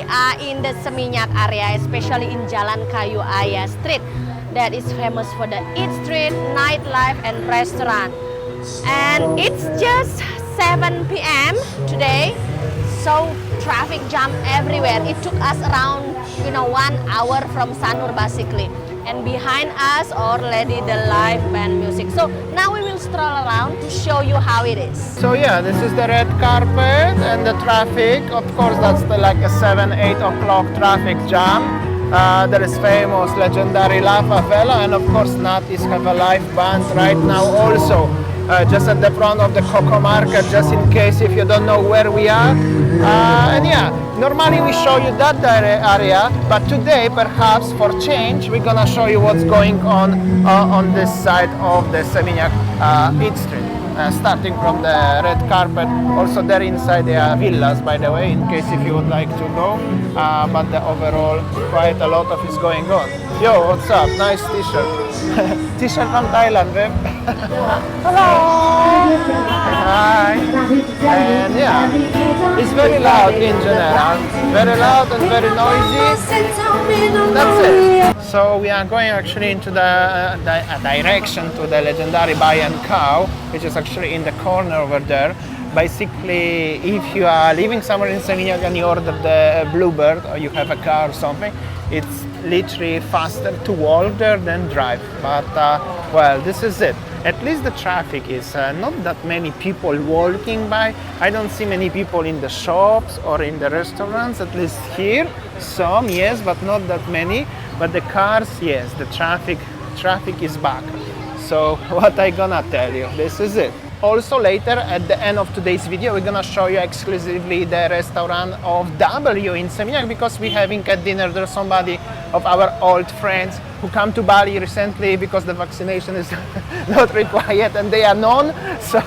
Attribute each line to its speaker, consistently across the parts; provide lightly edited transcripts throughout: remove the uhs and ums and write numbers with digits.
Speaker 1: are in the Seminyak area, especially in Jalan Kayu Aya Street, that is famous for the eat street, nightlife, and restaurant. And it's just 7 p.m. today, so traffic jam everywhere. It took us around 1 hour from Sanur basically. And behind us already the live band music. So now we will stroll around to show you how it is.
Speaker 2: So yeah, this is the red carpet and the traffic. Of course, that's like a 7-8 o'clock traffic jam. There is famous legendary La Favela, and of course Natis have a live band right now also. Just at the front of the Coco Market, just in case if you don't know where we are. And yeah, normally we show you that area, but today perhaps for change we're gonna show you what's going on this side of the Seminyak Eat Street. Starting from the red carpet, also there inside there are villas, by the way, in case if you would like to go, but the overall quite a lot of is going on. Yo, what's up? Nice t-shirt. T-shirt from Thailand, babe. Hello! Hi! And yeah, it's very loud in general, very loud and very noisy. That's it. So we are going actually into the direction to the legendary Bali and Cow, which is actually in the corner over there. Basically, if you are living somewhere in Seminyak and you order the Bluebird or you have a car or something, it's literally faster to walk there than drive. But well, this is it. At least the traffic is not that many people walking by. I don't see many people in the shops or in the restaurants, at least here. Some, yes, but not that many. But the cars, yes, the traffic is back. So what I gonna tell you, this is it. Also later at the end of today's video, we're gonna show you exclusively the restaurant of W in Seminyak, because we're having a dinner there. Somebody of our old friends who come to Bali recently because the vaccination is not required and they are known, so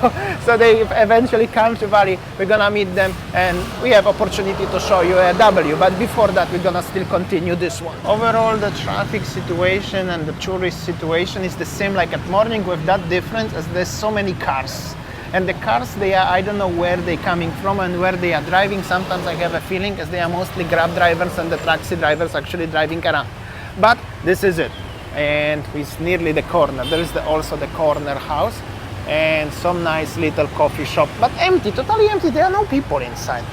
Speaker 2: they eventually come to Bali. We're gonna meet them and we have opportunity to show you a W, but before that we're gonna still continue this one. Overall, the traffic situation and the tourist situation is the same like at morning, with that difference as there's so many cars. And the cars, they are, I don't know where they're coming from and where they are driving. Sometimes I have a feeling as they are mostly Grab drivers and the taxi drivers actually driving around. But this is it, and it's nearly the corner. There is also the corner house and some nice little coffee shop, but empty, totally empty. There are no people inside.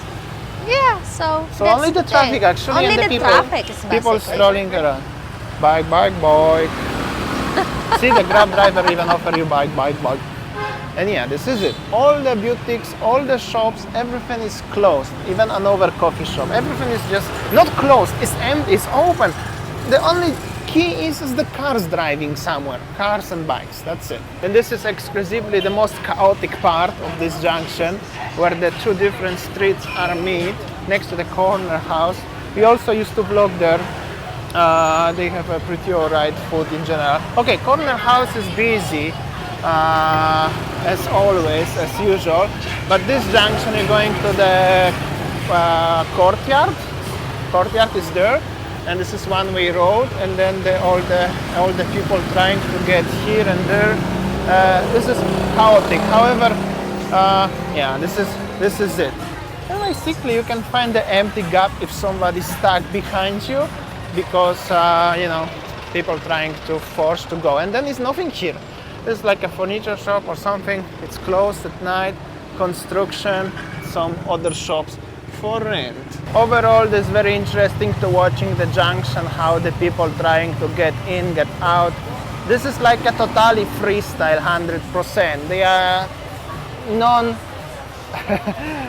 Speaker 1: Yeah, so
Speaker 2: only the traffic actually,
Speaker 1: only
Speaker 2: and the people,
Speaker 1: traffic is
Speaker 2: people strolling around. Bike, bike. See, the Grab driver even offer you bike. And yeah, this is it. All the boutiques, all the shops, everything is closed. Even another coffee shop. Everything is just not closed. It's empty. It's open. The only key is the cars driving somewhere. Cars and bikes. That's it. And this is exclusively the most chaotic part of this junction, where the two different streets are meet next to the corner house. We also used to vlog there. They have a pretty alright food in general. Okay, corner house is busy. As always, as usual, but this junction you're going to the courtyard is there, and this is one-way road, and then all the people trying to get here and there. This is chaotic. However, yeah, this is it. And basically you can find the empty gap if somebody's stuck behind you, because people trying to force to go, and then there's nothing here. It's like a furniture shop or something. It's closed at night. Construction, some other shops for rent. Overall, it's very interesting to watching the junction, how the people trying to get in, get out. This is like a totally freestyle, 100%. They are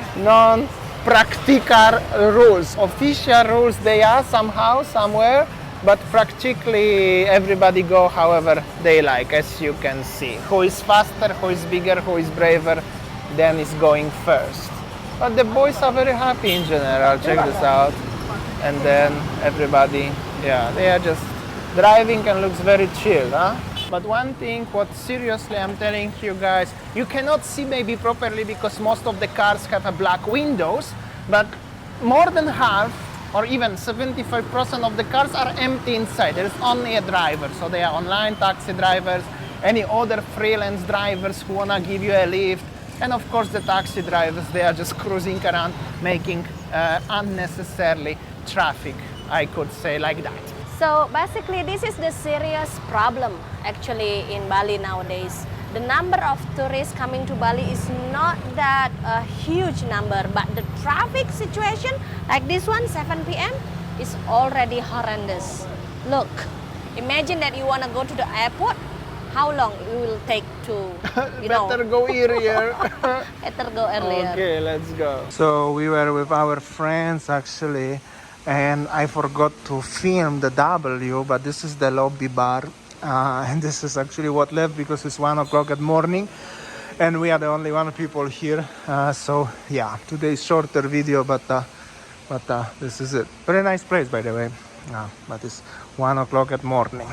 Speaker 2: non-practical rules. Official rules they are somehow, somewhere. But practically everybody go however they like, as you can see. Who is faster, who is bigger, who is braver, then is going first. But the boys are very happy in general, check this out. And then everybody, yeah, they are just driving and looks very chill, huh? But one thing, what seriously I'm telling you guys, you cannot see maybe properly because most of the cars have a black windows, but more than half, or even 75% of the cars are empty inside. There is only a driver. So they are online taxi drivers, any other freelance drivers who wanna give you a lift. And of course the taxi drivers, they are just cruising around, making unnecessarily traffic, I could say like that.
Speaker 1: So basically this is the serious problem actually in Bali nowadays. The number of tourists coming to Bali is not that a huge number, but the traffic situation like this one 7 p.m. is already horrendous. Look, imagine that you want to go to the airport. How long it will take to,
Speaker 2: Better go earlier.
Speaker 1: better go earlier.
Speaker 2: Okay, let's go. So we were with our friends actually, and I forgot to film the W, but this is the lobby bar, and this is actually what left because it's 1 o'clock at morning, and we are the only one people here. So yeah, today's shorter video, but this is it. Very nice place, by the way. But it's 1 o'clock at morning.